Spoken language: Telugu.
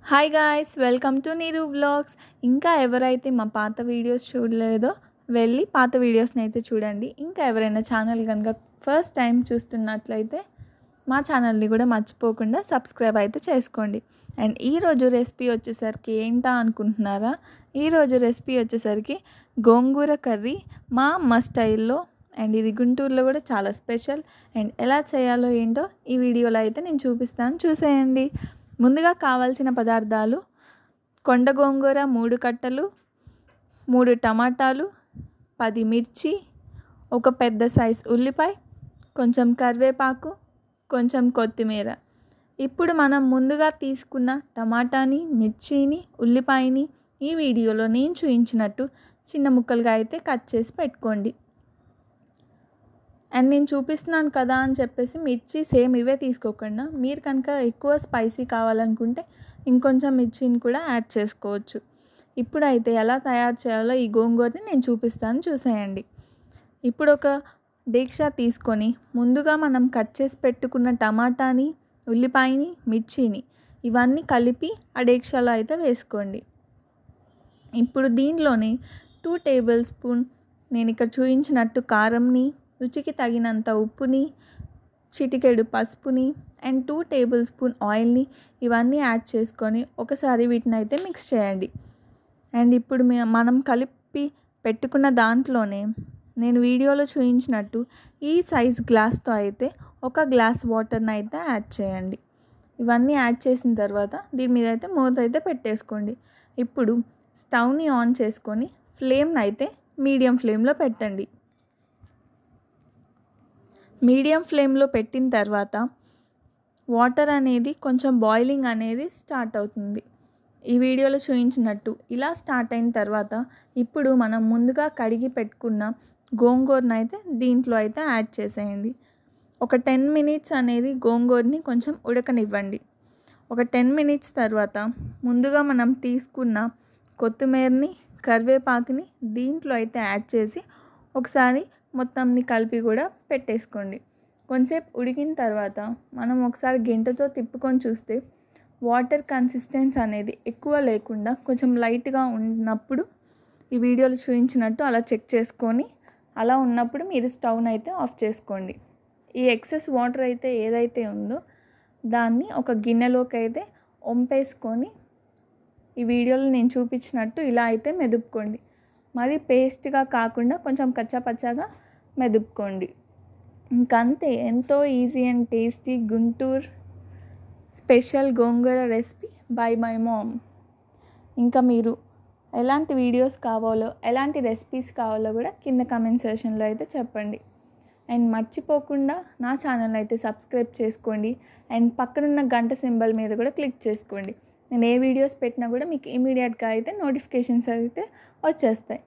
హాయ్ గాయ్స్, వెల్కమ్ టు నీరు వ్లాగ్స్. ఇంకా ఎవరైతే మా పాత వీడియోస్ చూడలేదో వెళ్ళి పాత వీడియోస్ని అయితే చూడండి. ఇంకా ఎవరైనా ఛానల్ కనుక ఫస్ట్ టైం చూస్తున్నట్లయితే మా ఛానల్ని కూడా మర్చిపోకుండా సబ్స్క్రైబ్ అయితే చేసుకోండి. అండ్ ఈరోజు రెసిపీ వచ్చేసరికి ఏంటా అనుకుంటున్నారా? ఈరోజు రెసిపీ వచ్చేసరికి గోంగూర కర్రీ మా అమ్మ స్టైల్లో. అండ్ ఇది గుంటూరులో కూడా చాలా స్పెషల్. అండ్ ఎలా చేయాలో ఏంటో ఈ వీడియోలో అయితే నేను చూపిస్తాను, చూసేయండి. ముందుగా కావాల్సిన పదార్థాలు: కొండ గోంగూర 3 కట్టలు, 3 టమాటాలు, 10 మిర్చి, ఒక పెద్ద సైజ్ ఉల్లిపాయ, కొంచెం కరివేపాకు, కొంచెం కొత్తిమీర. ఇప్పుడు మనం ముందుగా తీసుకున్న టమాటాని, మిర్చిని, ఉల్లిపాయని ఈ వీడియోలో నేను చూపించినట్టు చిన్న ముక్కలుగా అయితే కట్ చేసి పెట్టుకోండి. అండ్ నేను చూపిస్తున్నాను కదా అని చెప్పేసి మిర్చి సేమ్ ఇవే తీసుకోకుండా మీరు కనుక ఎక్కువ స్పైసీ కావాలనుకుంటే ఇంకొంచెం మిర్చిని కూడా యాడ్ చేసుకోవచ్చు. ఇప్పుడైతే ఎలా తయారు చేయాలో ఈ గోంగూరని నేను చూపిస్తాను, చూసేయండి. ఇప్పుడు ఒక డేక్షా తీసుకొని ముందుగా మనం కట్ చేసి పెట్టుకున్న టమాటాని, ఉల్లిపాయని, మిర్చిని ఇవన్నీ కలిపి ఆ డేక్షాలో అయితే వేసుకోండి. ఇప్పుడు దీనిలోనే 2 టేబుల్ స్పూన్ నేను ఇక్కడ చూపించినట్టు కారంని, రుచికి తగినంత ఉప్పుని, చిటికెడు పసుపుని అండ్ 2 టేబుల్ స్పూన్ ఆయిల్ని ఇవన్నీ యాడ్ చేసుకొని ఒకసారి వీటిని అయితే మిక్స్ చేయండి. అండ్ ఇప్పుడు మనం కలిపి పెట్టుకున్న దాంట్లోనే నేను వీడియోలో చూపించినట్టు ఈ సైజ్ గ్లాస్తో అయితే 1 గ్లాస్ వాటర్ని అయితే యాడ్ చేయండి. ఇవన్నీ యాడ్ చేసిన తర్వాత దీని మీద అయితే మూత అయితే పెట్టేసుకోండి. ఇప్పుడు స్టవ్ని ఆన్ చేసుకొని ఫ్లేమ్ని అయితే మీడియం ఫ్లేమ్లో పెట్టండి. మీడియం ఫ్లేమ్లో పెట్టిన తర్వాత వాటర్ అనేది కొంచెం బాయిలింగ్ అనేది స్టార్ట్ అవుతుంది. ఈ వీడియోలో చూపించినట్టు ఇలా స్టార్ట్ అయిన తర్వాత ఇప్పుడు మనం ముందుగా కడిగి పెట్టుకున్న గోంగూరను అయితే దీంట్లో అయితే యాడ్ చేసేయండి. ఒక 10 మినిట్స్ అనేది గోంగూరని కొంచెం ఉడకనివ్వండి. ఒక 10 మినిట్స్ తర్వాత ముందుగా మనం తీసుకున్న కొత్తిమీరని, కరివేపాకుని దీంట్లో అయితే యాడ్ చేసి ఒకసారి మొత్తంని కలిపి కూడా పెట్టేసుకోండి. కొంచెంసేపు ఉడికిన తర్వాత మనం ఒకసారి గెంటతో తిప్పుకొని చూస్తే వాటర్ కన్సిస్టెన్సీ అనేది ఎక్కువ లేకుండా కొంచెం లైట్గా ఉన్నప్పుడు ఈ వీడియోలో చూపించినట్టు అలా చెక్ చేసుకొని అలా ఉన్నప్పుడు మీరు స్టవ్ని అయితే ఆఫ్ చేసుకోండి. ఈ ఎక్సెస్ వాటర్ అయితే ఏదైతే ఉందో దాన్ని ఒక గిన్నెలోకి అయితే వంపేసుకొని ఈ వీడియోలో నేను చూపించినట్టు ఇలా అయితే మెదుపుకోండి. మరి పేస్ట్గా కాకుండా కొంచెం కచ్చాపచ్చాగా మెదుపుకోండి. ఇంకంతే, ఎంతో easy and tasty Guntur special gongura recipe by my mom. ఇంకా మీరు ఎలాంటి వీడియోస్ కావాలో, ఎలాంటి రెసిపీస్ కావాలో కూడా కింద కామెంట్ సెక్షన్లో అయితే చెప్పండి. అండ్ మర్చిపోకుండా నా ఛానల్ అయితే సబ్స్క్రైబ్ చేసుకోండి. అండ్ పక్కనున్న గంట సింబల్ మీద కూడా క్లిక్ చేసుకోండి. నేను ఏ వీడియోస్ పెట్టినా కూడా మీకు ఇమీడియట్గా అయితే నోటిఫికేషన్స్ అయితే వచ్చేస్తాయి.